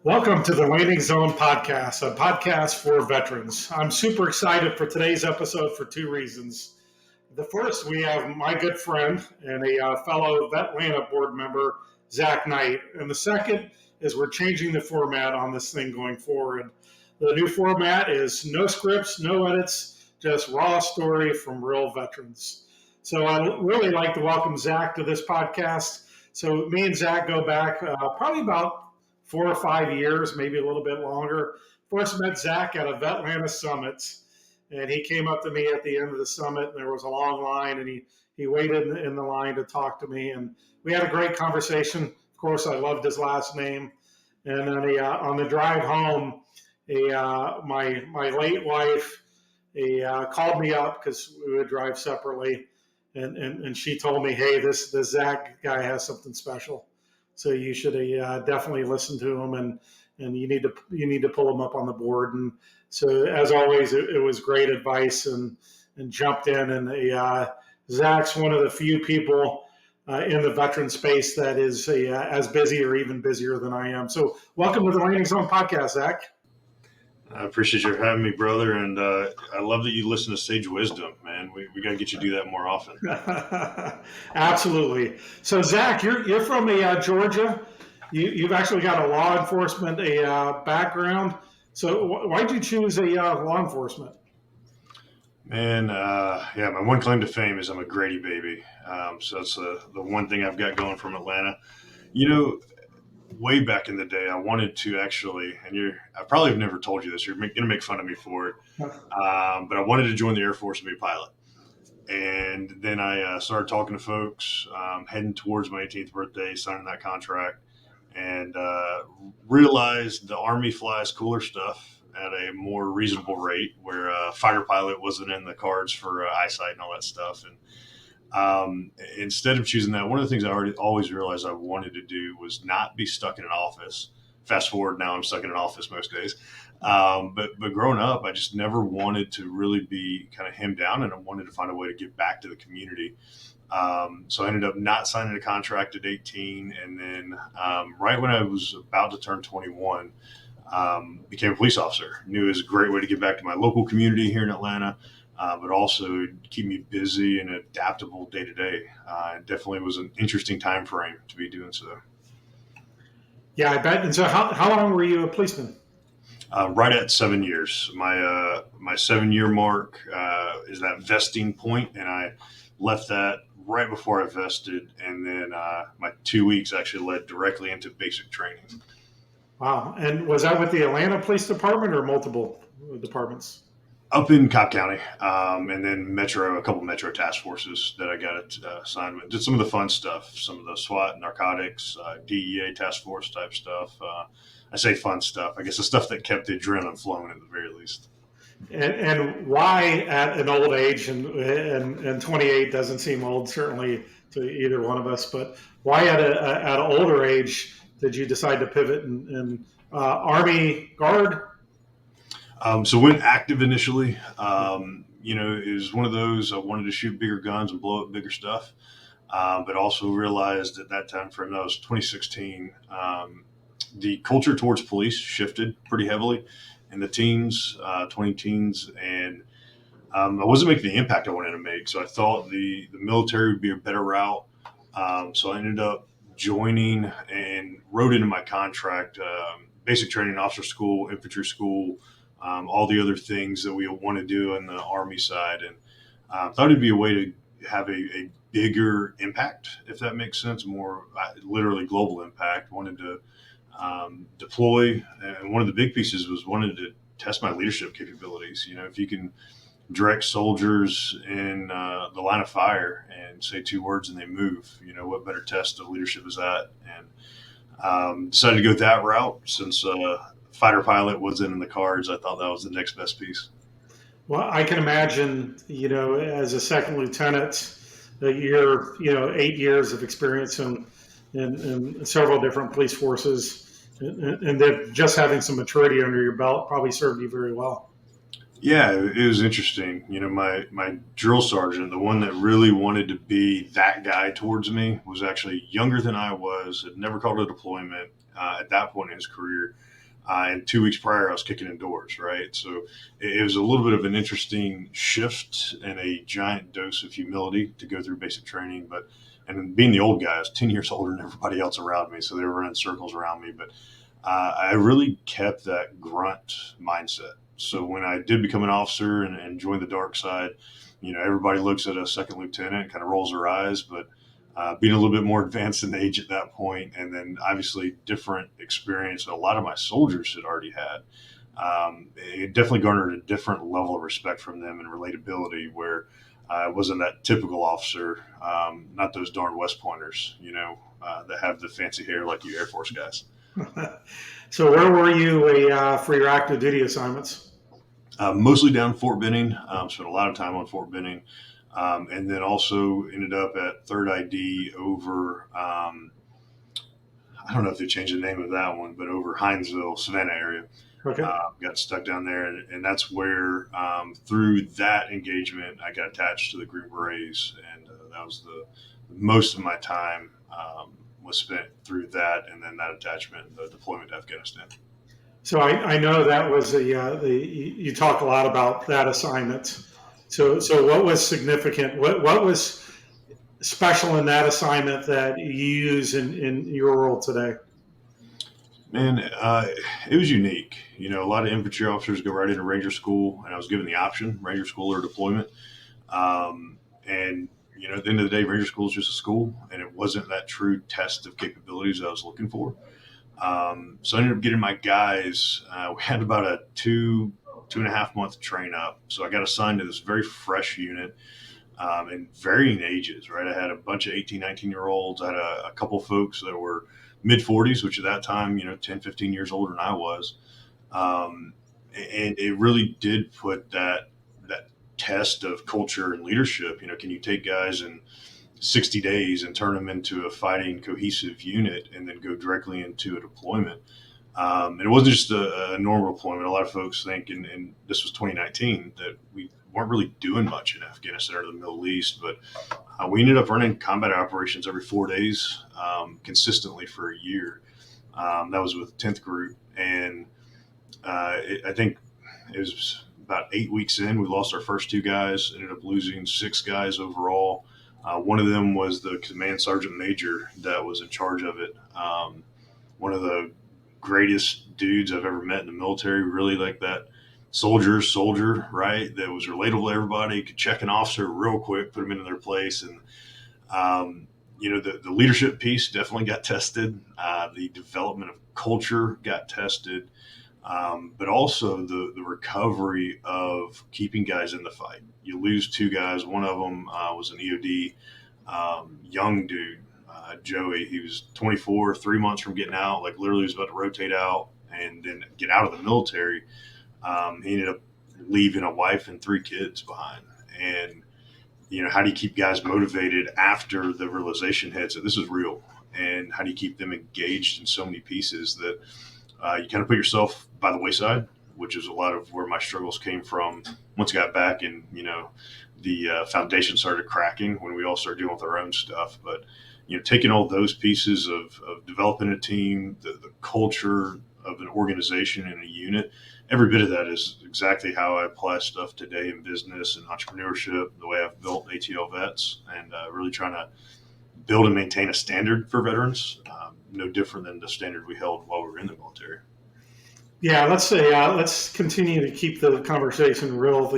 Welcome to the Landing Zone Podcast, a podcast for veterans. I'm super excited for today's episode for two reasons. The first, we have my good friend and a fellow VETLANTA board member, Zack Knight. And the second is we're changing the format on this thing going forward. The new format is no scripts, no edits, just raw story from real veterans. So I'd really like to welcome Zack to this podcast. So me and Zack go back probably about 4 or 5 years, maybe a little bit longer. First met Zack at a VETLANTA summit, and he came up to me at the end of the summit, and there was a long line, and he waited in the line to talk to me, and we had a great conversation. Of course, I loved his last name. And then on the drive home, my late wife called me up because we would drive separately, and she told me, hey, this Zack guy has something special. So you should definitely listen to him, and you need to pull him up on the board. And so, as always, it was great advice, and jumped in. And Zack's one of the few people in the veteran space that is as busy or even busier than I am. So, welcome to the Landing Zone Podcast, Zack. I appreciate you having me, brother, and I love that you listen to Sage Wisdom, man. We got to get you to do that more often. Absolutely. So, Zack, you're from Georgia. You've actually got a law enforcement background. So, why did you choose law enforcement? Man, my one claim to fame is I'm a Grady baby. So that's the one thing I've got going from Atlanta. You know, way back in the day, I wanted to actually, and I probably have never told you this, you're going to make fun of me for it, but I wanted to join the Air Force and be a pilot. And then I started talking to folks, heading towards my 18th birthday, signing that contract, and realized the Army flies cooler stuff at a more reasonable rate, where a fighter pilot wasn't in the cards for eyesight and all that stuff. And instead of choosing that, one of the things I always realized I wanted to do was not be stuck in an office. Fast forward, now I'm stuck in an office most days. But growing up, I just never wanted to really be kind of hemmed down, and I wanted to find a way to give back to the community. So I ended up not signing a contract at 18, and then right when I was about to turn 21, became a police officer. Knew it was a great way to give back to my local community here in Atlanta. But also keep me busy and adaptable day to day. It definitely was an interesting time frame to be doing so. Yeah, I bet. And so how long were you a policeman? Right at 7 years. My 7-year mark is that vesting point, and I left that right before I vested, and then my 2 weeks actually led directly into basic training. Wow. And was that with the Atlanta Police Department or multiple departments? Up in Cobb County, and then a couple metro task forces that I got assigned with. Did some of the fun stuff, some of the SWAT, narcotics, DEA task force type stuff. I say fun stuff. I guess the stuff that kept the adrenaline flowing at the very least. And why at an old age, and 28 doesn't seem old, certainly to either one of us, but why at an older age did you decide to pivot and Army Guard? So went active initially. It was one of those, I wanted to shoot bigger guns and blow up bigger stuff, but also realized at that time frame, that was 2016, the culture towards police shifted pretty heavily in the teens, 20 teens, and I wasn't making the impact I wanted to make. So I thought the military would be a better route. So I ended up joining and wrote into my contract, basic training, officer school, infantry school, all the other things that we want to do in the Army side, and thought it'd be a way to have a bigger impact, if that makes sense, more literally global impact. Wanted to deploy, and one of the big pieces was wanted to test my leadership capabilities. You know, if you can direct soldiers in the line of fire and say 2 words and they move, you know, what better test of leadership is that? And decided to go that route since fighter pilot wasn't in the cards. I thought that was the next best piece. Well, I can imagine, as a second lieutenant, that you're, 8 years of experience in several different police forces, and that just having some maturity under your belt probably served you very well. Yeah, it was interesting. My drill sergeant, the one that really wanted to be that guy towards me, was actually younger than I was, had never called a deployment at that point in his career. And 2 weeks prior, I was kicking in doors, right? So it was a little bit of an interesting shift and a giant dose of humility to go through basic training. But and being the old guy, I was 10 years older than everybody else around me, so they were running circles around me. But I really kept that grunt mindset. So when I did become an officer and joined the dark side, everybody looks at a second lieutenant, kind of rolls their eyes, but being a little bit more advanced in age at that point, and then obviously different experience that a lot of my soldiers had already had, it definitely garnered a different level of respect from them and relatability where I wasn't that typical officer, not those darn West Pointers, that have the fancy hair like you Air Force guys. So where were you for your active duty assignments? Mostly down Fort Benning. Spent a lot of time on Fort Benning, and then also ended up at Third ID over. I don't know if they changed the name of that one, but over Hinesville, Savannah area. Okay. Got stuck down there, and that's where through that engagement I got attached to the Green Berets, and that was the most of my time was spent through that, and then that attachment, the deployment to Afghanistan. So I know that was you talk a lot about that assignment. So what was significant? What was special in that assignment that you use in your role today? Man, it was unique. A lot of infantry officers go right into Ranger School, and I was given the option, Ranger School or deployment. And at the end of the day, Ranger School is just a school, and it wasn't that true test of capabilities I was looking for. So I ended up getting my guys. We had about a 2.5 month train up. So I got assigned to this very fresh unit in varying ages, right? I had a bunch of 18, 19-year-olds. I had a couple folks that were mid 40s, which at that time, 10, 15 years older than I was. Um, and it really did put that test of culture and leadership. Can you take guys and 60 days and turn them into a fighting cohesive unit and then go directly into a deployment. And it wasn't just a normal deployment. A lot of folks think, and this was 2019, that we weren't really doing much in Afghanistan or the Middle East, but we ended up running combat operations every 4 days consistently for a year. That was with 10th Group. And I think it was about 8 weeks in, we lost our first two guys, ended up losing 6 guys overall. One of them was the command sergeant major that was in charge of it. One of the greatest dudes I've ever met in the military, really like that soldier, right? That was relatable to everybody, could check an officer real quick, put them into their place. And, the leadership piece definitely got tested. The development of culture got tested. But also the recovery of keeping guys in the fight. You lose 2 guys. One of them was an EOD, young dude, Joey. He was 24, 3 months from getting out, like literally was about to rotate out and then get out of the military. He ended up leaving a wife and 3 kids behind. And, how do you keep guys motivated after the realization hits that this is real? And how do you keep them engaged in so many pieces that you kind of put yourself by the wayside, which is a lot of where my struggles came from once I got back and, the foundation started cracking when we all started dealing with our own stuff. But, taking all those pieces of developing a team, the culture of an organization and a unit, every bit of that is exactly how I apply stuff today in business and entrepreneurship, the way I've built ATLVETS, and really trying to build and maintain a standard for veterans, no different than the standard we held while we were in the military. Yeah, let's continue to keep the conversation real.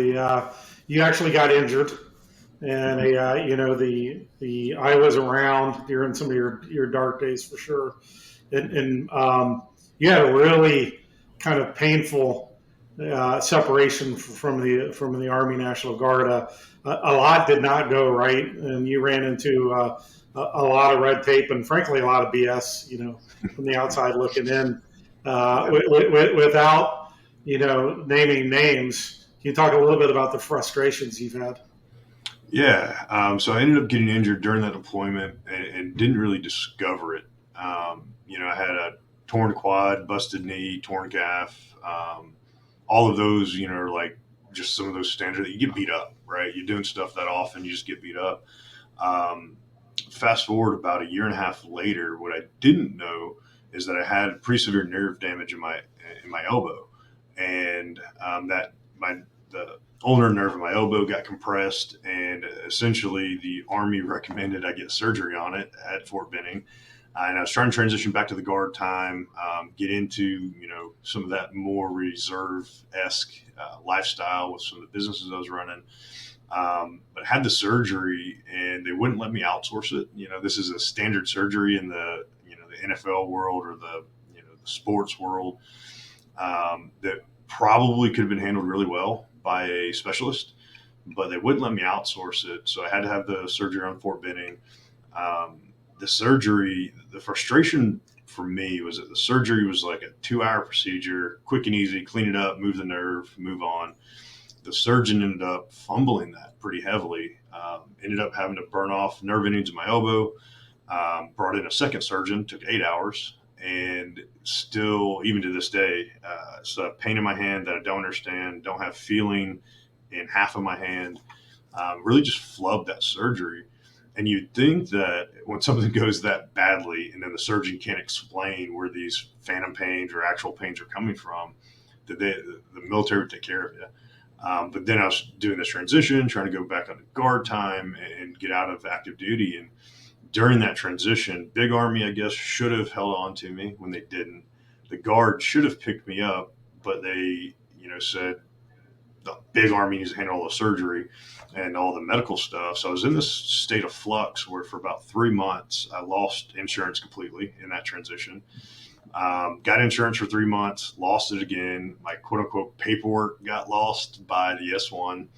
You actually got injured, and the I was around during some of your dark days for sure, and you had a really kind of painful separation from the Army National Guard. A lot did not go right, and you ran into a lot of red tape and frankly a lot of BS. From the outside looking in, without naming names. Can you talk a little bit about the frustrations you've had? Yeah. So I ended up getting injured during that deployment and didn't really discover it. I had a torn quad, busted knee, torn calf. All of those, are like just some of those standards that you get beat up, right? You're doing stuff that often, you just get beat up. Um, Fast forward about a year and a half later, what I didn't know is that I had pretty severe nerve damage in my elbow, and that my the ulnar nerve in my elbow got compressed, and essentially the Army recommended I get surgery on it at Fort Benning. And I was trying to transition back to the guard time, get into some of that more reserve esque lifestyle with some of the businesses I was running. But I had the surgery, and they wouldn't let me outsource it. This is a standard surgery in the NFL world or the sports world, that probably could have been handled really well by a specialist, but they wouldn't let me outsource it. So I had to have the surgery on Fort Benning. The surgery, the frustration for me was that the surgery was like a 2-hour procedure, quick and easy, clean it up, move the nerve, move on. The surgeon ended up fumbling that pretty heavily. Ended up having to burn off nerve endings in my elbow. Brought in a second surgeon, took 8 hours, and still, even to this day, it's a pain in my hand that I don't understand, don't have feeling in half of my hand. Really just flubbed that surgery. And you'd think that when something goes that badly and then the surgeon can't explain where these phantom pains or actual pains are coming from, that the military would take care of you. But then I was doing this transition, trying to go back on guard time and get out of active duty. And during that transition, Big Army, I guess, should have held on to me when they didn't. The guard should have picked me up, but they, said the Big Army needs to handle all the surgery and all the medical stuff. So I was in this state of flux where for about 3 months, I lost insurance completely in that transition. Got insurance for 3 months, lost it again. My quote unquote paperwork got lost by the S1.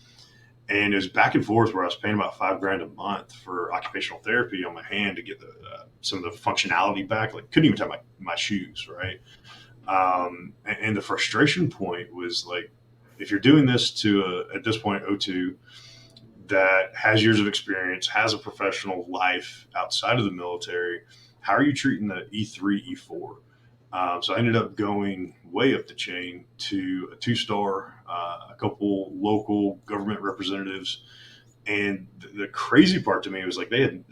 And it was back and forth where I was paying about $5,000 a month for occupational therapy on my hand to get some of the functionality back. Like, couldn't even tie my shoes, right? And the frustration point was like, if you're doing this to at this point, O2, that has years of experience, has a professional life outside of the military, how are you treating the E3, E4? So I ended up going way up the chain to a 2-star, a couple local government representatives. And the crazy part to me was like, they had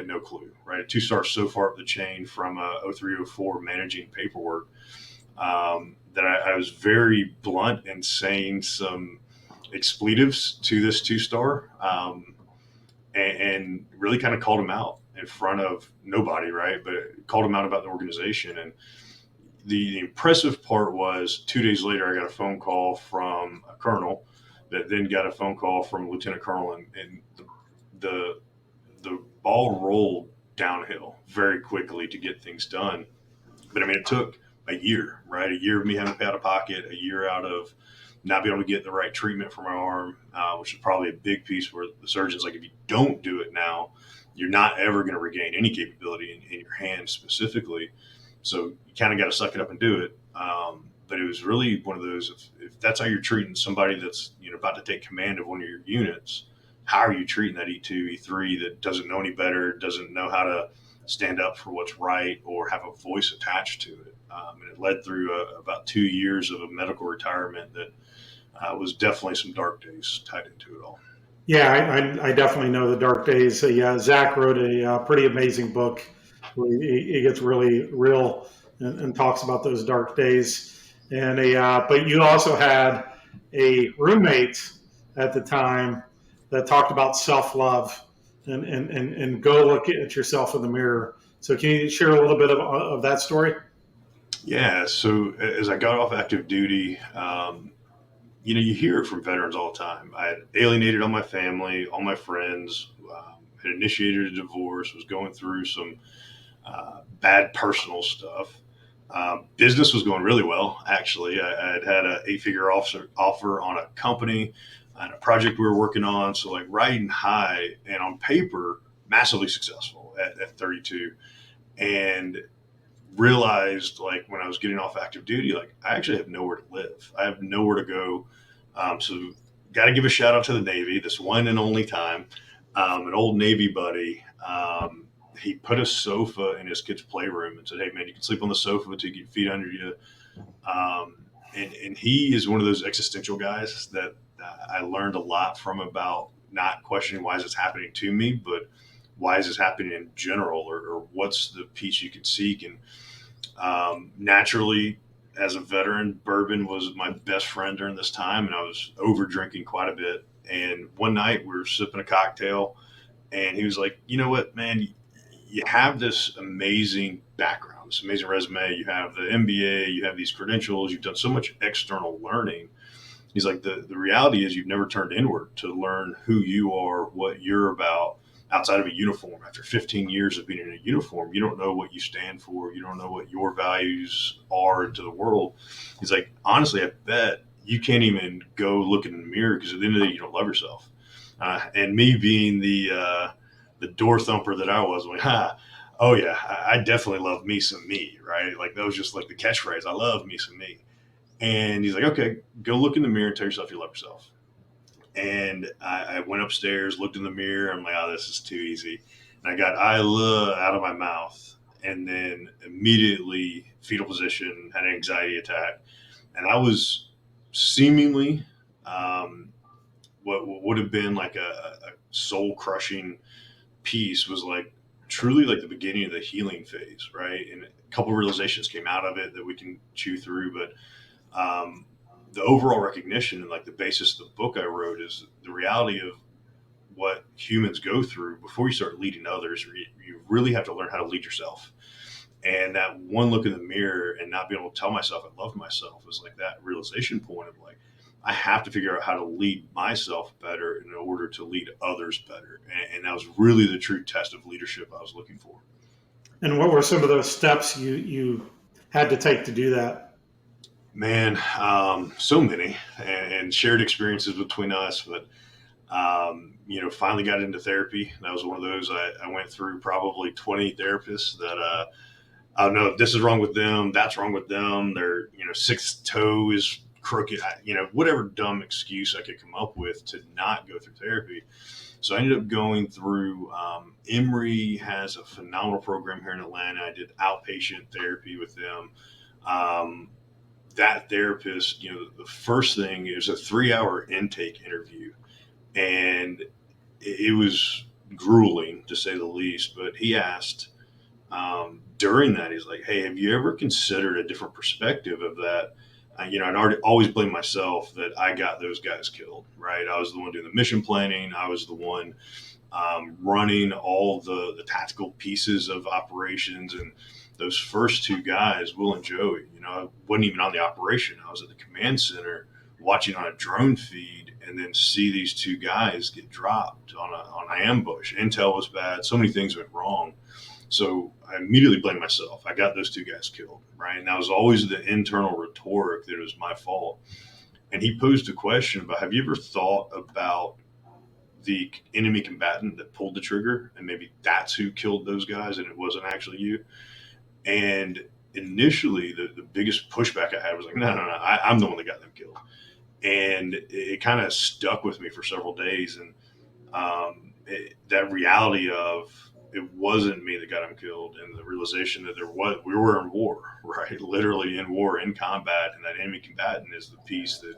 no clue, right? A 2-star so far up the chain from a 03, 04 managing paperwork, that I was very blunt in saying some expletives to this 2-star, and really kind of called him out in front of nobody, right? But called him out about the organization. And the impressive part was 2 days later, I got a phone call from a colonel that then got a phone call from a lieutenant colonel, and the ball rolled downhill very quickly to get things done. But I mean, it took a year, right? A year of me having to pay out of pocket, a year out of not being able to get the right treatment for my arm, which is probably a big piece where the surgeon's like, if you don't do it now, you're not ever going to regain any capability in your hand specifically. So you kind of got to suck it up and do it. But it was really one of those, if that's how you're treating somebody that's about to take command of one of your units, how are you treating that E2, E3 that doesn't know any better, doesn't know how to stand up for what's right or have a voice attached to it? And it led through about 2 years of a medical retirement that was definitely some dark days tied into it all. Yeah, I definitely know the dark days. Yeah, Zach wrote a pretty amazing book where he gets really real and talks about those dark days. And but you also had a roommate at the time that talked about self-love and go look at yourself in the mirror. So can you share a little bit of that story? Yeah. So as I got off active duty, you hear it from veterans all the time. I had alienated all my family, all my friends, had initiated a divorce, was going through some bad personal stuff. Business was going really well, actually. I had an 8-figure offer on a company and a project we were working on. So, like, riding high and on paper, massively successful at 32. And realized, like, when I was getting off active duty, like, I actually have nowhere to live. I have nowhere to go. So got to give a shout out to the Navy, this one and only time. An old Navy buddy, he put a sofa in his kid's playroom and said, "Hey man, you can sleep on the sofa until you get feet under you." And he is one of those existential guys that I learned a lot from about not questioning why is this happening to me, but why is this happening in general, or what's the peace you could seek. And naturally, as a veteran, bourbon was my best friend during this time, and I was over drinking quite a bit. And one night we were sipping a cocktail, and he was like, "You know what, man? You have this amazing background, this amazing resume. You have the MBA, you have these credentials, you've done so much external learning." He's like, the reality is you've never turned inward to learn who you are, what you're about outside of a uniform. After 15 years of being in a uniform, you don't know what you stand for. You don't know what your values are to the world. He's like, honestly, I bet you can't even go look in the mirror because at the end of the day, you don't love yourself. And me being the door thumper that I was, I'm like, oh yeah, I definitely love me some me, right? Like that was just like the catchphrase. I love me some me. And he's like, okay, go look in the mirror and tell yourself you love yourself. And I went upstairs, looked in the mirror. I'm like, oh, this is too easy. And I got I love out of my mouth. And then immediately fetal position, had an anxiety attack. And I was seemingly what would have been like a soul crushing piece was like truly like the beginning of the healing phase, right? And a couple of realizations came out of it that we can chew through. But the overall recognition and like the basis of the book I wrote is the reality of what humans go through before you start leading others. You really have to learn how to lead yourself. And that one look in the mirror and not being able to tell myself I loved myself was like that realization point of like, I have to figure out how to lead myself better in order to lead others better. And that was really the true test of leadership I was looking for. And what were some of those steps you had to take to do that? Man, so many and shared experiences between us, but finally got into therapy. That was one of those I went through probably 20 therapists that, I don't know, this is wrong with them. That's wrong with them. Their, sixth toe is crooked, whatever dumb excuse I could come up with to not go through therapy. So I ended up going through, Emory has a phenomenal program here in Atlanta. I did outpatient therapy with them. That therapist, the first thing is a 3 hour intake interview. And it was grueling to say the least. But he asked during that, he's like, "Hey, have you ever considered a different perspective of that?" I'd already always blamed myself that I got those guys killed, right? I was the one doing the mission planning. I was the one running all the tactical pieces of operations. And those first two guys, Will and Joey, I wasn't even on the operation. I was at the command center watching on a drone feed and then see these two guys get dropped on an ambush. Intel was bad. So many things went wrong. So I immediately blamed myself. I got those two guys killed, right? And that was always the internal rhetoric that it was my fault. And he posed a question about, have you ever thought about the enemy combatant that pulled the trigger and maybe that's who killed those guys and it wasn't actually you? And initially, the biggest pushback I had was like, no, I'm the one that got them killed. And it kind of stuck with me for several days. And that reality of it wasn't me that got him killed, and the realization that we were in war, right? Literally in war, in combat, and that enemy combatant is the piece that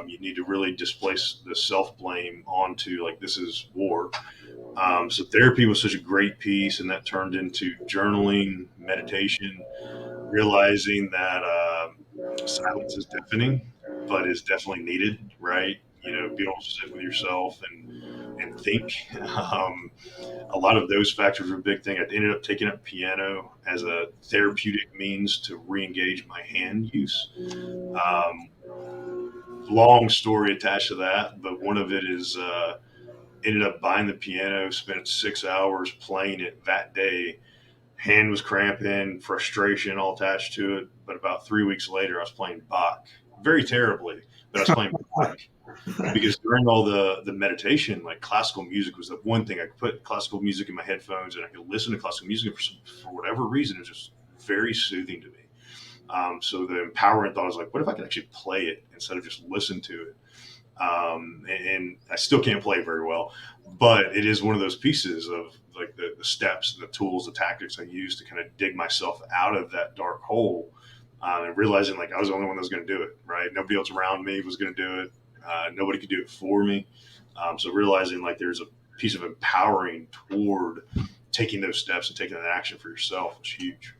you need to really displace the self blame onto, like, this is war. So therapy was such a great piece, and that turned into journaling, meditation, realizing that silence is deafening, but is definitely needed, right? Be able to sit with yourself and think. Um, a lot of those factors were a big thing. I ended up taking up piano as a therapeutic means to re-engage my hand use. Um, Long story attached to that, but one of it is ended up buying the piano, spent 6 hours playing it that day. Hand was cramping, frustration all attached to it. But about 3 weeks later, I was playing Bach very terribly, but I was playing Bach because during all the meditation, like classical music was the one thing I could put classical music in my headphones and I could listen to classical music for whatever reason. It was just very soothing to me. So the empowering thought was like, what if I could actually play it instead of just listen to it? And I still can't play very well, but it is one of those pieces of like the steps, the tools, the tactics I use to kind of dig myself out of that dark hole, and realizing like I was the only one that was going to do it, right? Nobody else around me was going to do it. Nobody could do it for me. So realizing like there's a piece of empowering toward taking those steps and taking that action for yourself is huge.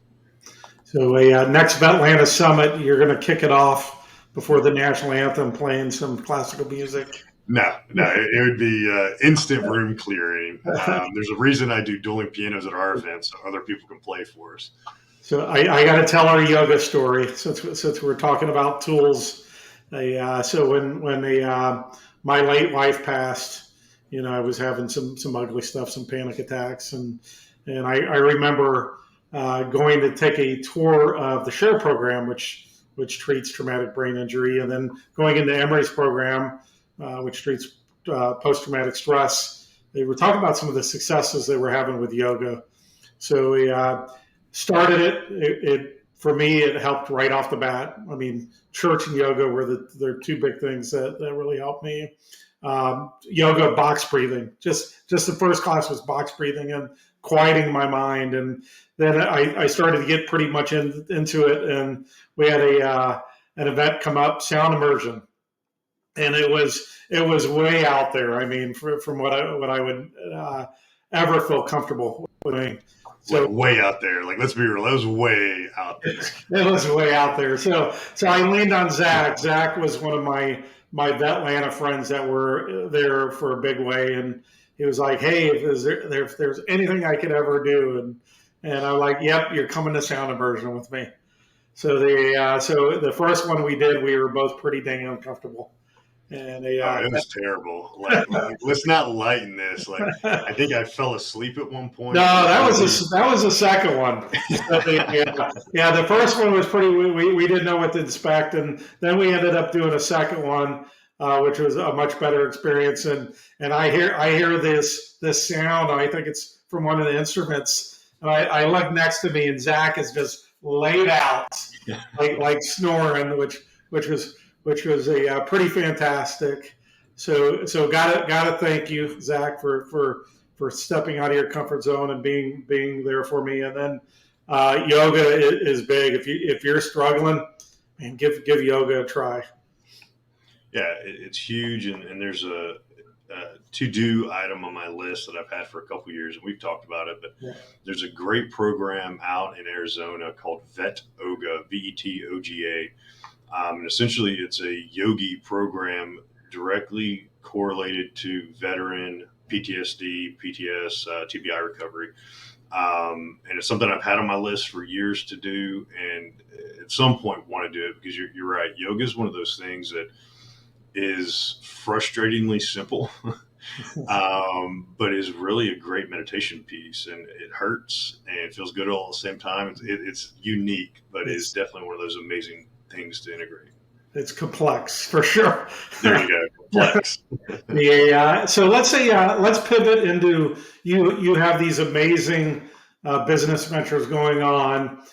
So a next VETLANTA summit, you're going to kick it off before the national anthem, playing some classical music. No, it would be instant room clearing. There's a reason I do dueling pianos at our events so other people can play for us. So I got to tell our yoga story since we're talking about tools. So when my late wife passed, I was having some ugly stuff, some panic attacks, and I remember going to take a tour of the SHARE program, which treats traumatic brain injury, and then going into Emory's program, which treats post-traumatic stress. They were talking about some of the successes they were having with yoga. So we started it. For me, it helped right off the bat. I mean, church and yoga were the two big things that really helped me. Yoga, box breathing. Just the first class was box breathing and quieting my mind. And then I started to get pretty much into it. And we had an event come up, sound immersion, and it was way out there. I mean, from what I would ever feel comfortable with. So like way out there. Like, let's be real, it was way out there. It was way out there. So I leaned on Zach. Zach was one of my VETLANTA friends that were there for a big way, and he was like, "Hey, if there's anything I could ever do," and I'm like, "Yep, you're coming to sound immersion with me." So the first one we did, we were both pretty dang uncomfortable. And it was terrible. Like, let's not lighten this. Like, I think I fell asleep at one point. No, that was the second one. So the first one was pretty. We didn't know what to expect, and then we ended up doing a second one, which was a much better experience. And I hear this sound. And I think it's from one of the instruments. And I look next to me, and Zach is just laid out, like snoring, which was a pretty fantastic. So gotta thank you, Zach, for stepping out of your comfort zone and being there for me. And then yoga is big. If you're struggling, man, give yoga a try. Yeah, it's huge, and there's a to-do item on my list that I've had for a couple of years, and we've talked about it. But there's a great program out in Arizona called VETOGA, VETOGA. And essentially, it's a yogi program directly correlated to veteran PTSD, PTS, TBI recovery. And it's something I've had on my list for years to do, and at some point want to do it because you're right. Yoga is one of those things that is frustratingly simple, but is really a great meditation piece, and it hurts and it feels good all at the same time. It's unique, but it's definitely one of those amazing things to integrate. It's complex for sure. There you go, complex. So let's say let's pivot into you have these amazing business ventures going on.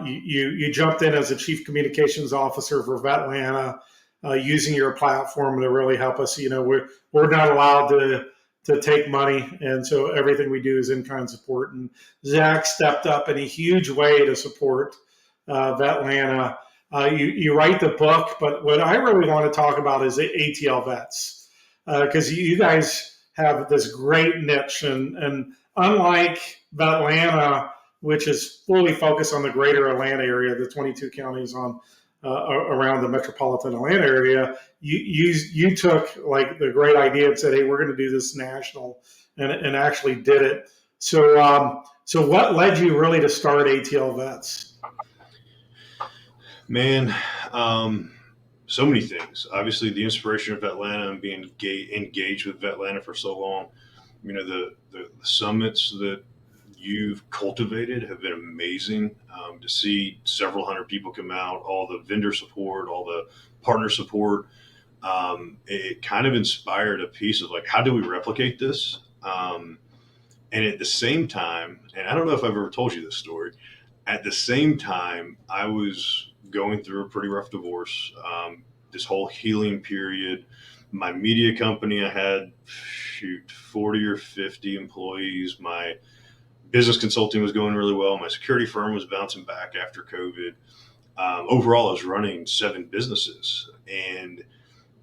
You jumped in as a chief communications officer for VETLANTA, using your platform to really help us. We're not allowed to take money, and so everything we do is in-kind support. And Zach stepped up in a huge way to support VETLANTA. You write the book, but what I really want to talk about is the ATLVETS, because you guys have this great niche, and unlike VETLANTA, which is fully focused on the greater Atlanta area, the 22 counties on around the metropolitan Atlanta area, you took like the great idea and said, "Hey, we're going to do this national," and actually did it. So what led you really to start ATLVETS? Man, so many things. Obviously, the inspiration of VETLANTA and being engaged with VETLANTA for so long. The summits that you've cultivated have been amazing. To see several hundred people come out, all the vendor support, all the partner support, it kind of inspired a piece of like, how do we replicate this? And at the same time, and I don't know if I've ever told you this story, at the same time, I was going through a pretty rough divorce, this whole healing period. My media company, I had 40 or 50 employees. My business consulting was going really well. My security firm was bouncing back after COVID. Overall, I was running 7 businesses, and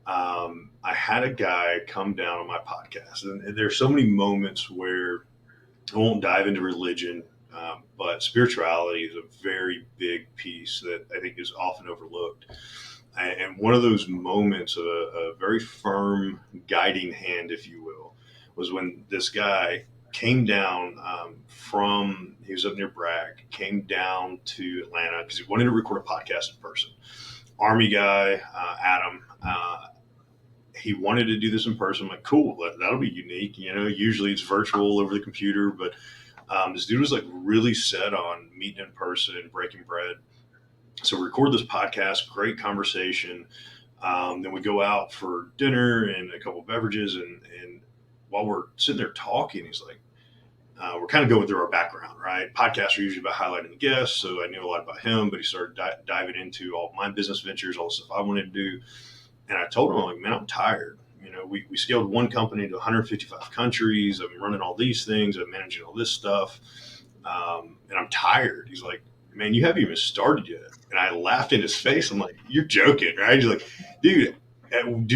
I had a guy come down on my podcast, and there's so many moments where I won't dive into religion, but spirituality is a very big piece that I think is often overlooked. And one of those moments of a very firm guiding hand, if you will, was when this guy came down he was up near Bragg, came down to Atlanta because he wanted to record a podcast in person. Army guy, Adam, he wanted to do this in person. I'm like, cool, that'll be unique. Usually it's virtual over the computer, but this dude was like really set on meeting in person and breaking bread. So we record this podcast, great conversation. Then we go out for dinner and a couple of beverages. And while we're sitting there talking, he's like, we're kind of going through our background, right? Podcasts are usually about highlighting the guests. So I knew a lot about him, but he started diving into all my business ventures, all the stuff I wanted to do. And I told him, I'm like, man, I'm tired. We scaled one company to 155 countries. I'm running all these things. I'm managing all this stuff. And I'm tired. He's like, man, you haven't even started yet. And I laughed in his face. I'm like, you're joking, right? He's like, dude,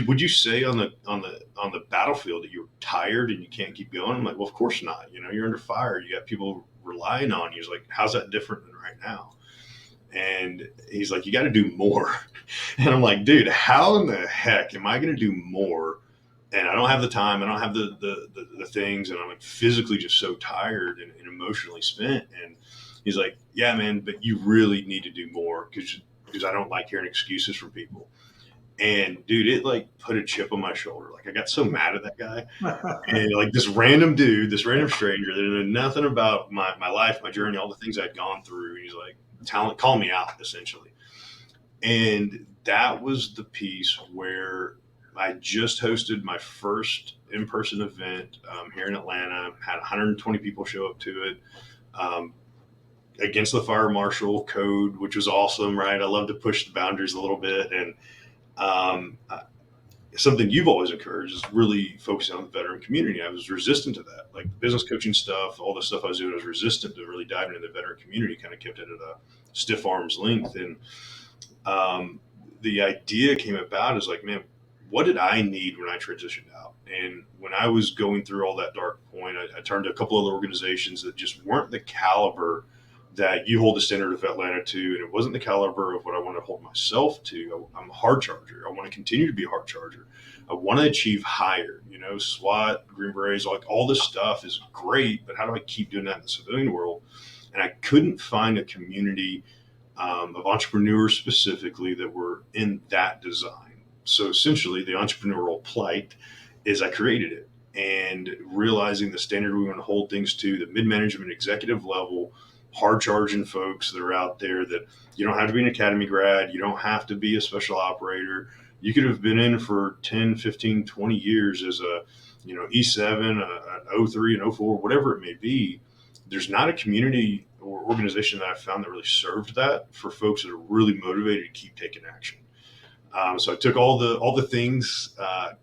would you say on the battlefield that you're tired and you can't keep going? I'm like, well, of course not. You're under fire. You got people relying on you. He's like, how's that different than right now? And he's like, you got to do more. And I'm like, dude, how in the heck am I going to do more? And I don't have the time. I don't have the things. And I'm like physically just so tired and emotionally spent. And he's like, yeah, man, but you really need to do more because I don't like hearing excuses from people. And dude, it like put a chip on my shoulder. Like I got so mad at that guy. And like this random dude, this random stranger that knew nothing about my life, my journey, all the things I'd gone through. And he's like, call me out essentially. And that was the piece where I just hosted my first in-person event here in Atlanta, had 120 people show up to it. Against the fire marshal code, which was awesome, right? I love to push the boundaries a little bit. And something you've always encouraged is really focusing on the veteran community. I was resistant to that, like business coaching stuff, all the stuff I was doing, I was resistant to really diving into the veteran community, kind of kept it at a stiff arm's length. And the idea came about is like, man, what did I need when I transitioned out? And when I was going through all that dark point, I turned to a couple other organizations that just weren't the caliber that you hold the standard of VETLANTA to, and it wasn't the caliber of what I want to hold myself to. I'm a hard charger. I want to continue to be a hard charger. I want to achieve higher, SWAT, Green Berets, like all this stuff is great, but how do I keep doing that in the civilian world? And I couldn't find a community of entrepreneurs specifically that were in that design. So essentially the entrepreneurial plight is I created it, and realizing the standard we want to hold things to, the mid-management executive level, hard charging folks that are out there, that you don't have to be an academy grad. You don't have to be a special operator. You could have been in for 10, 15, 20 years as a, E7, an 03, an 04, whatever it may be. There's not a community or organization that I've found that really served that for folks that are really motivated to keep taking action. So I took all the things,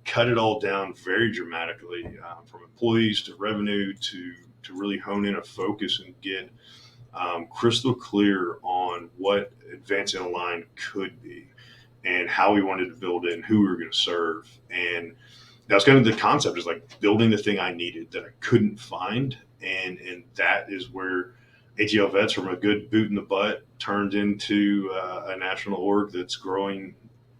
cut it all down very dramatically, from employees to revenue to really hone in a focus and get crystal clear on what Advancing Aligned could be and how we wanted to build it and who we were going to serve. And that was kind of the concept, is like building the thing I needed that I couldn't find. And that is where ATLVETS, from a good boot in the butt, turned into a national org that's growing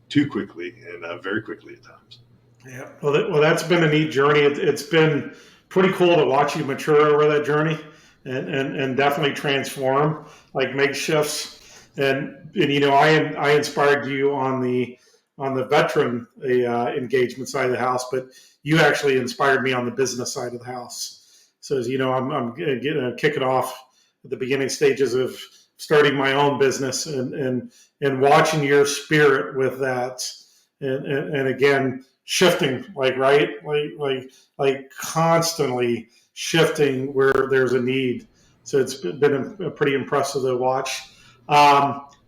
too quickly and very quickly at times. Yeah, well, that's been a neat journey. It's been pretty cool to watch you mature over that journey and definitely transform, like make shifts. And I inspired you on the veteran engagement side of the house, but you actually inspired me on the business side of the house. So as you know, I'm going to kick it off at the beginning stages of starting my own business and watching your spirit with that, and again, shifting, like constantly shifting where there's a need. So it's been pretty impressive to watch.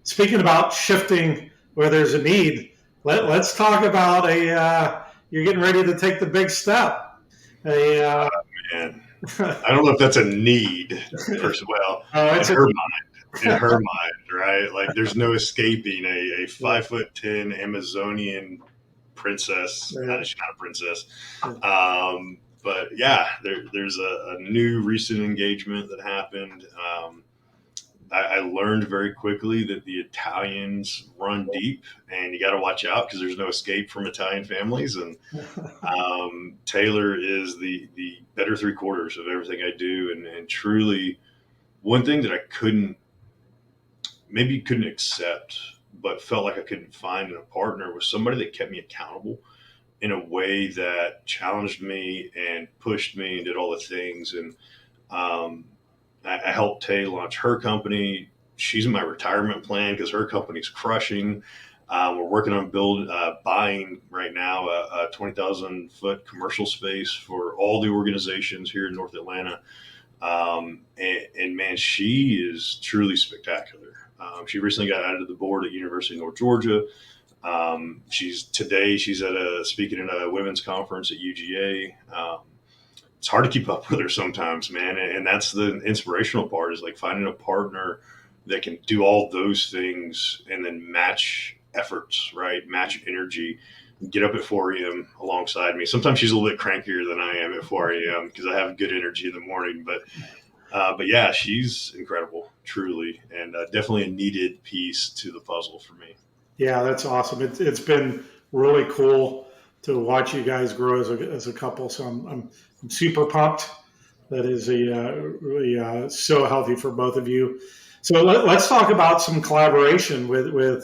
Speaking about shifting where there's a need, let's talk about you're getting ready to take the big step. Man, I don't know if that's a need. First of all, in her mind, right? Like there's no escaping a 5'10" Amazonian princess, Yeah. she's not a princess. But yeah, there's a new recent engagement that happened. I learned very quickly that the Italians run deep, and you got to watch out because there's no escape from Italian families. And Taylor is the better three quarters of everything I do, and truly one thing that I couldn't accept, but felt like I couldn't find in a partner was somebody that kept me accountable in a way that challenged me and pushed me and did all the things. And um, I helped Tay launch her company. She's in my retirement plan because her company's crushing. We're working on buying right now a 20,000 foot commercial space for all the organizations here in North Atlanta. And man, she is truly spectacular. She recently got added to the board at University of North Georgia. She's speaking at a women's conference at UGA. It's hard to keep up with her sometimes, man. And that's the inspirational part, is like finding a partner that can do all those things and then match efforts, right? Match energy, get up at 4 a.m. alongside me. Sometimes she's a little bit crankier than I am at 4 a.m. because I have good energy in the morning, but yeah, she's incredible, truly. And definitely a needed piece to the puzzle for me. Yeah, that's awesome. It's been really cool to watch you guys grow as a couple. So I'm super pumped. That is really so healthy for both of you. So let's talk about some collaboration with the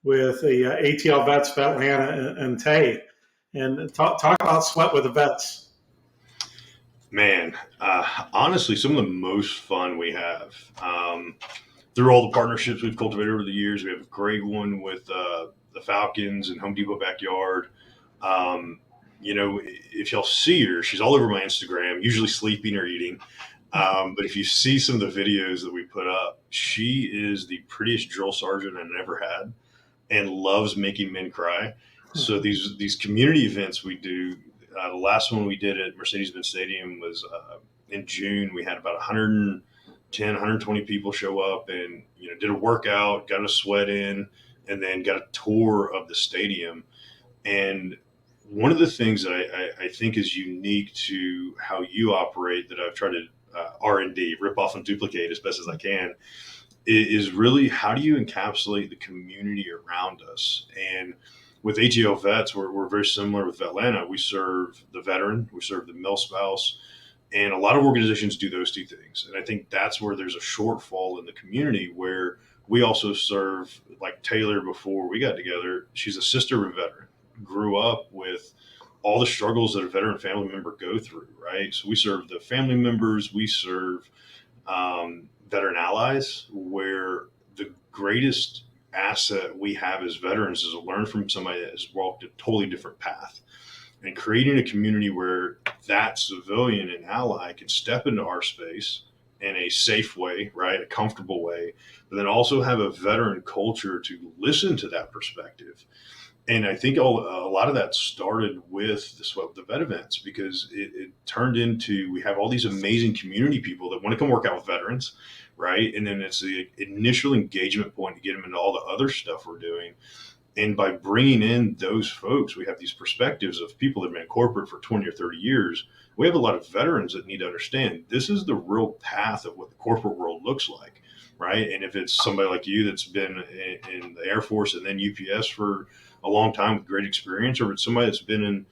ATL Vets, VETLANTA, and Tay, and talk about Sweat with the Vets. Man, honestly, some of the most fun we have through all the partnerships we've cultivated over the years. We have a great one with the Falcons and Home Depot Backyard. If y'all see her, she's all over my Instagram, usually sleeping or eating. But if you see some of the videos that we put up, she is the prettiest drill sergeant I've ever had and loves making men cry. So these community events we do, the last one we did at Mercedes-Benz Stadium was in June. We had about 110, 120 people show up and, did a workout, got a sweat in, and then got a tour of the stadium. And one of the things that I think is unique to how you operate, that I've tried to R&D, rip off and duplicate as best as I can, is really how do you encapsulate the community around us. And with ATL Vets, we're very similar with VETLANTA. We serve the veteran, we serve the mill spouse, and a lot of organizations do those two things. And I think that's where there's a shortfall in the community, where we also serve, like Taylor before we got together, she's a sister of a veteran, grew up with all the struggles that a veteran family member go through, right? So we serve the family members, we serve veteran allies, where the greatest asset we have as veterans is to learn from somebody that has walked a totally different path, and creating a community where that civilian and ally can step into our space in a safe way, right? A comfortable way, but then also have a veteran culture to listen to that perspective. And I think a lot of that started with the Sweat with the Vet events, because it turned into, we have all these amazing community people that want to come work out with veterans, right? And then it's the initial engagement point to get them into all the other stuff we're doing. And by bringing in those folks, we have these perspectives of people that have been in corporate for 20 or 30 years. We have a lot of veterans that need to understand this is the real path of what the corporate world looks like, right? And if it's somebody like you that's been in the Air Force and then UPS for a long time with great experience, or it's somebody that's been in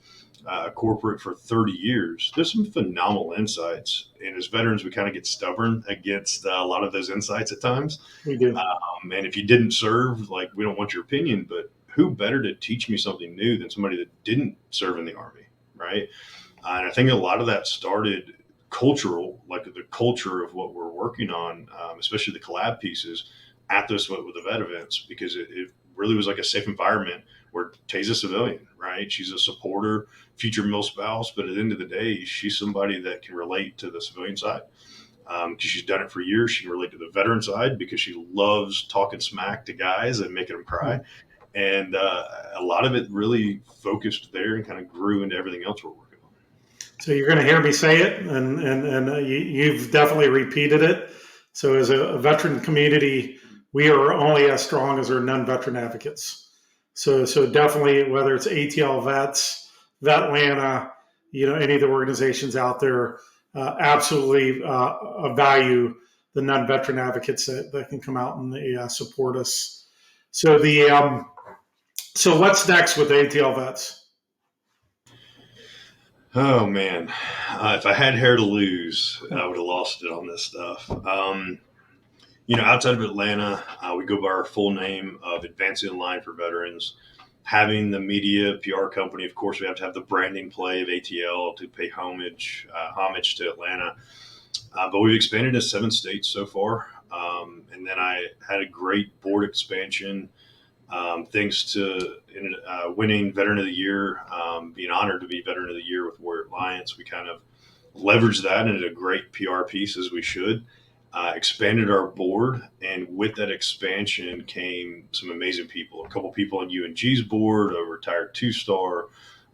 corporate for 30 years, there's some phenomenal insights. And as veterans, we kind of get stubborn against a lot of those insights at times. We do. And if you didn't serve, like, we don't want your opinion, but who better to teach me something new than somebody that didn't serve in the Army, right? And I think a lot of that started cultural, like the culture of what we're working on, especially the collab pieces at this with the vet events, because it really was like a safe environment where Tay's a civilian, right? She's a supporter, future mill spouse, but at the end of the day, she's somebody that can relate to the civilian side. Because she's done it for years. She can relate to the veteran side because she loves talking smack to guys and making them cry. And a lot of it really focused there and kind of grew into everything else we're working on. So you're going to hear me say it, and you've definitely repeated it. So as a veteran community, we are only as strong as our non-veteran advocates. So definitely, whether it's ATL Vets, Vetlanta, any of the organizations out there, absolutely value the non-veteran advocates that can come out and support us. So so what's next with ATL Vets? Oh man, if I had hair to lose, I would have lost it on this stuff. Outside of Atlanta, we go by our full name of Advancing the Line for Veterans. Having the media PR company, of course, we have to have the branding play of ATL to pay homage to Atlanta. But we've expanded to 7 states so far. And then I had a great board expansion thanks to winning Veteran of the Year, being honored to be Veteran of the Year with Warrior Alliance. We kind of leveraged that into a great PR piece, as we should. Expanded our board, and with that expansion came some amazing people. A couple people on UNG's board, a retired 2-star,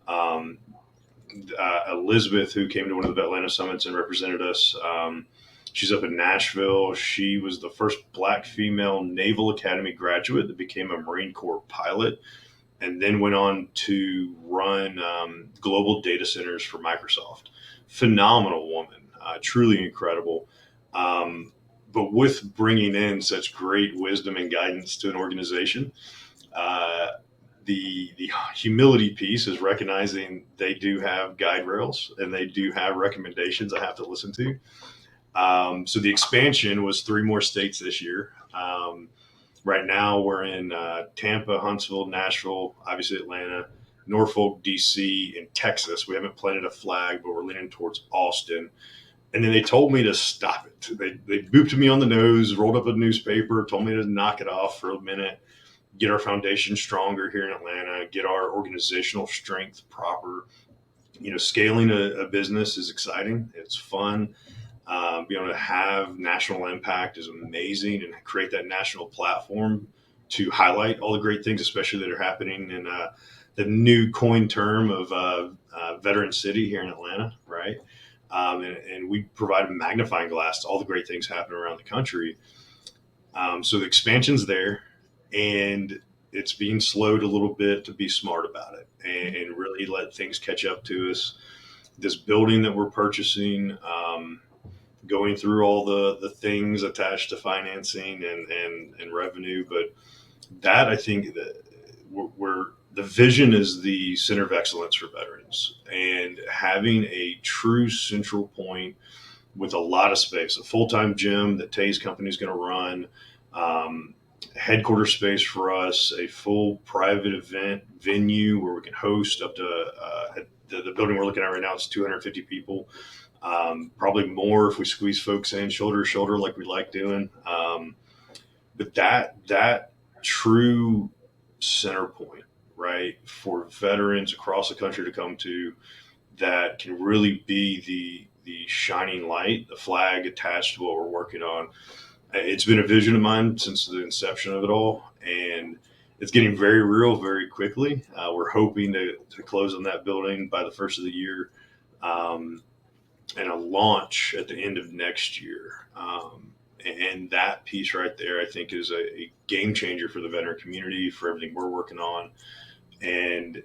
um, Elizabeth, who came to one of the Vetlanta summits and represented us. She's up in Nashville. She was the first Black female Naval Academy graduate that became a Marine Corps pilot, and then went on to run global data centers for Microsoft. Phenomenal woman, truly incredible. But with bringing in such great wisdom and guidance to an organization, uh, the humility piece is recognizing they do have guide rails and they do have recommendations I have to listen to. So the expansion was 3 more states this year. Right now we're in Tampa, Huntsville, Nashville, obviously Atlanta, Norfolk, DC, and Texas. We haven't planted a flag, but we're leaning towards Austin. And then they told me to stop it. They booped me on the nose, rolled up a newspaper, told me to knock it off for a minute, get our foundation stronger here in Atlanta, get our organizational strength proper. Scaling a business is exciting. It's fun. Being able to have national impact is amazing, and create that national platform to highlight all the great things, especially that are happening in the new coin term of Veteran City here in Atlanta, right? And we provide a magnifying glass to all the great things happening around the country. So the expansion's there, and it's being slowed a little bit to be smart about it and really let things catch up to us. This building that we're purchasing, going through all the things attached to financing and revenue, but that I think that we're the vision is the center of excellence for veterans, and having a true central point with a lot of space, a full-time gym that Tay's company is going to run, um, headquarter space for us, a full private event venue where we can host up to the building we're looking at right now. It's 250 people, probably more if we squeeze folks in shoulder to shoulder like we like doing. But that true center point, right, for veterans across the country to come to, that can really be the shining light, the flag attached to what we're working on. It's been a vision of mine since the inception of it all, and it's getting very real very quickly. We're hoping to close on that building by the first of the year, um, and a launch at the end of next year. And that piece right there, I think, is a game changer for the veteran community, for everything we're working on, and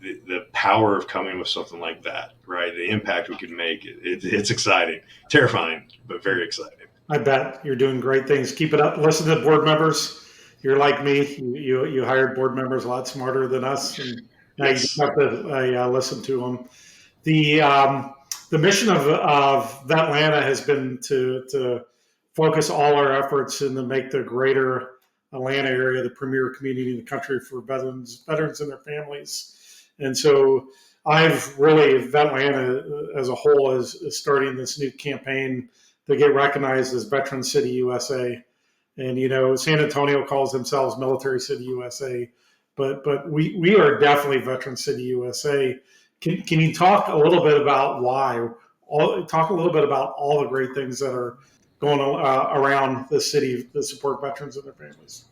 the power of coming with something like that, right? The impact we can make, it's exciting, terrifying, but very exciting. I bet you're doing great things. Keep it up. Listen to the board members. You're like me. You hired board members a lot smarter than us, and now you just Yes. have to listen to them. The mission of Vetlanta has been to focus all our efforts and to make the greater Atlanta area the premier community in the country for veterans and their families. And so I've really, Vetlanta as a whole is starting this new campaign to get recognized as Veteran City USA. And San Antonio calls themselves Military City USA, but we are definitely Veteran City USA. Can you talk a little bit about why? Talk a little bit about all the great things that are going around the city that support veterans and their families.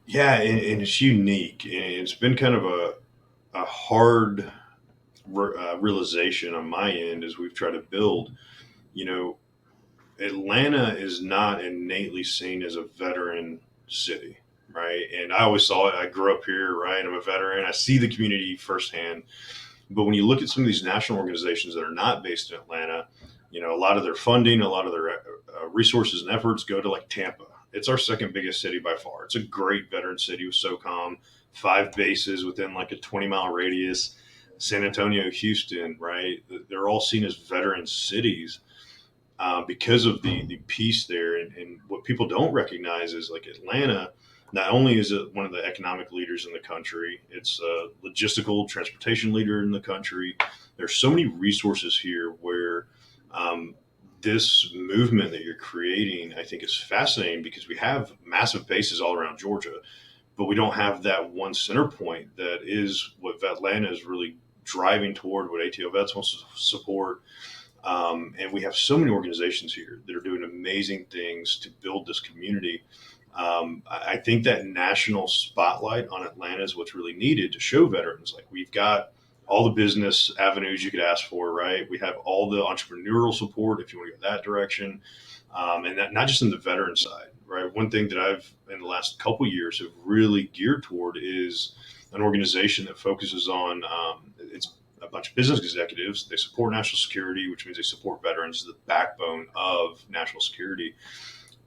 Yeah, and it's unique. And it's been kind of a hard realization on my end as we've tried to build. You know, Atlanta is not innately seen as a veteran city. right? And I always saw it. I grew up here, right? I'm a veteran. I see the community firsthand. But when you look at some of these national organizations that are not based in Atlanta, a lot of their funding, a lot of their resources and efforts go to like Tampa. It's our second biggest city by far. It's a great veteran city with SOCOM, 5 bases within like a 20-mile radius. San Antonio, Houston, right? They're all seen as veteran cities because of the piece there. And what people don't recognize is like Atlanta, not only is it one of the economic leaders in the country, it's a logistical transportation leader in the country. There's so many resources here where this movement that you're creating, I think, is fascinating because we have massive bases all around Georgia, but we don't have that one center point that is what VETLANTA is really driving toward, what ATLVETS wants to support. And we have so many organizations here that are doing amazing things to build this community. I think that national spotlight on Atlanta is what's really needed to show veterans. Like we've got all the business avenues you could ask for, right? We have all the entrepreneurial support if you want to go that direction, and that not just in the veteran side, right? One thing that I've in the last couple of years have really geared toward is an organization that focuses on it's a bunch of business executives. They support national security, which means they support veterans, the backbone of national security.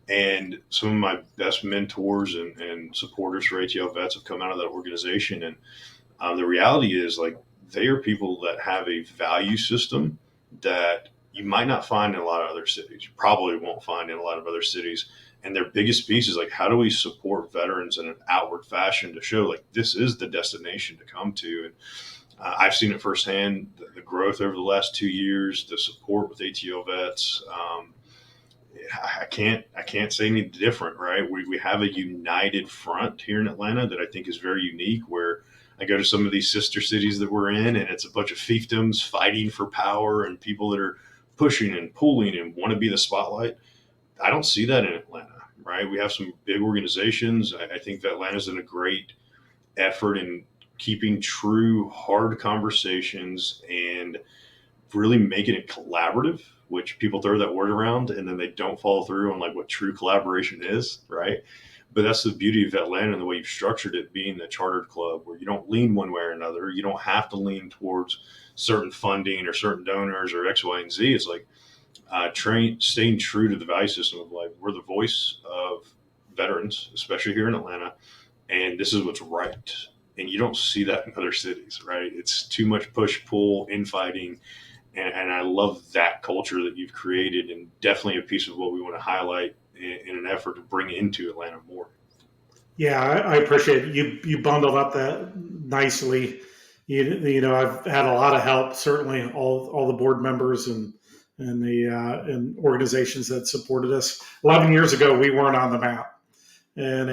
And some of my best mentors and supporters for ATL vets have come out of that organization. And the reality is, like, they are people that have a value system that you might not find in a lot of other cities. You probably won't find in a lot of other cities. And their biggest piece is like, how do we support veterans in an outward fashion to show like this is the destination to come to? And I've seen it firsthand, the growth over the last 2 years, the support with ATL vets. I can't say any different, right? We have a united front here in Atlanta that I think is very unique. Where I go to some of these sister cities that we're in, and it's a bunch of fiefdoms fighting for power and people that are pushing and pulling and want to be the spotlight. I don't see that in Atlanta, right? We have some big organizations. I think that Atlanta's done a great effort in keeping true hard conversations and really making it collaborative, which people throw that word around and then they don't follow through on like what true collaboration is, right? But that's the beauty of Atlanta and the way you've structured it being a chartered club where you don't lean one way or another. You don't have to lean towards certain funding or certain donors or X, Y, and Z. It's like staying true to the value system of like, we're the voice of veterans, especially here in Atlanta, and this is what's right. And you don't see that in other cities, right? It's too much push pull, infighting, and I love that culture that you've created, and definitely a piece of what we want to highlight in an effort to bring into Atlanta more. Yeah, I appreciate it. You bundled up that nicely. I've had a lot of help. Certainly, all the board members and organizations that supported us. 11 years ago, we weren't on the map, and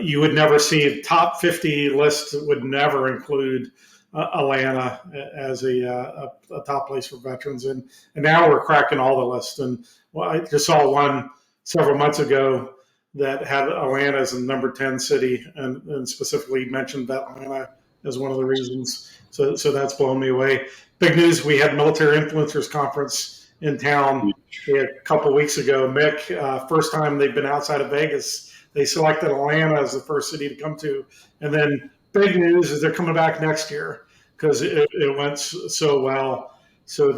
you would never see a top 50 list that would never include Atlanta as a top place for veterans, and now we're cracking all the lists. And well, I just saw one several months ago that had Atlanta as a number 10 city, and specifically mentioned Atlanta as one of the reasons. So that's blown me away. Big news: we had Military Influencers Conference in town a couple of weeks ago. Mick, first time they've been outside of Vegas. They selected Atlanta as the first city to come to, and then big news is they're coming back next year because it went so well. So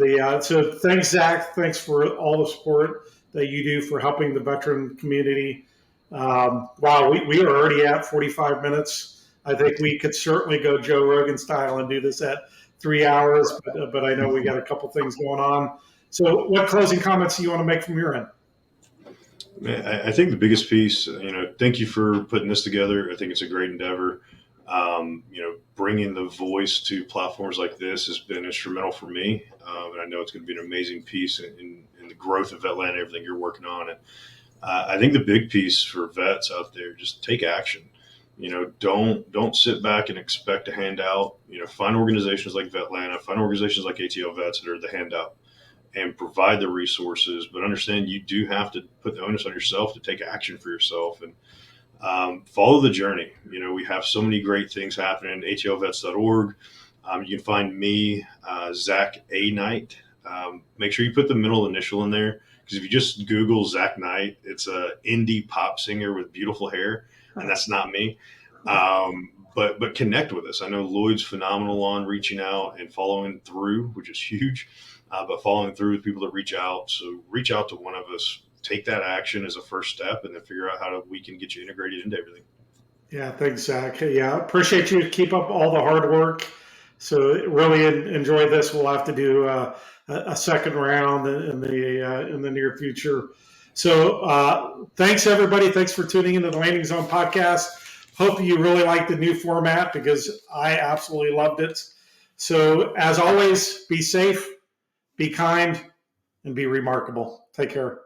thanks, Zach. Thanks for all the support that you do for helping the veteran community. Wow, we are already at 45 minutes. I think we could certainly go Joe Rogan style and do this at 3 hours, but I know we got a couple things going on. So what closing comments do you want to make from your end? I think the biggest piece, thank you for putting this together. I think it's a great endeavor. Bringing the voice to platforms like this has been instrumental for me. And I know it's going to be an amazing piece in the growth of Atlanta, everything you're working on. And I think the big piece for vets out there, just take action. Don't sit back and expect a handout. Find organizations like VETLANTA, find organizations like ATL Vets that are the handout and provide the resources, but understand you do have to put the onus on yourself to take action for yourself and follow the journey. We have so many great things happening. ATLVets.org. You can find me, Zack A. Knight. Make sure you put the middle initial in there because if you just Google Zack Knight, it's a indie pop singer with beautiful hair. and that's not me. But connect with us. I know Lloyd's phenomenal on reaching out and following through, which is huge. But following through with people that reach out. So reach out to one of us. Take that action as a first step, and then figure out we can get you integrated into everything. Yeah, thanks, Zach. Yeah, appreciate you. Keep up all the hard work. So really enjoy this. We'll have to do a second round in the near future. So thanks everybody. Thanks for tuning into the Landing Zone podcast. Hope you really like the new format because I absolutely loved it. So as always, be safe, be kind, and be remarkable. Take care.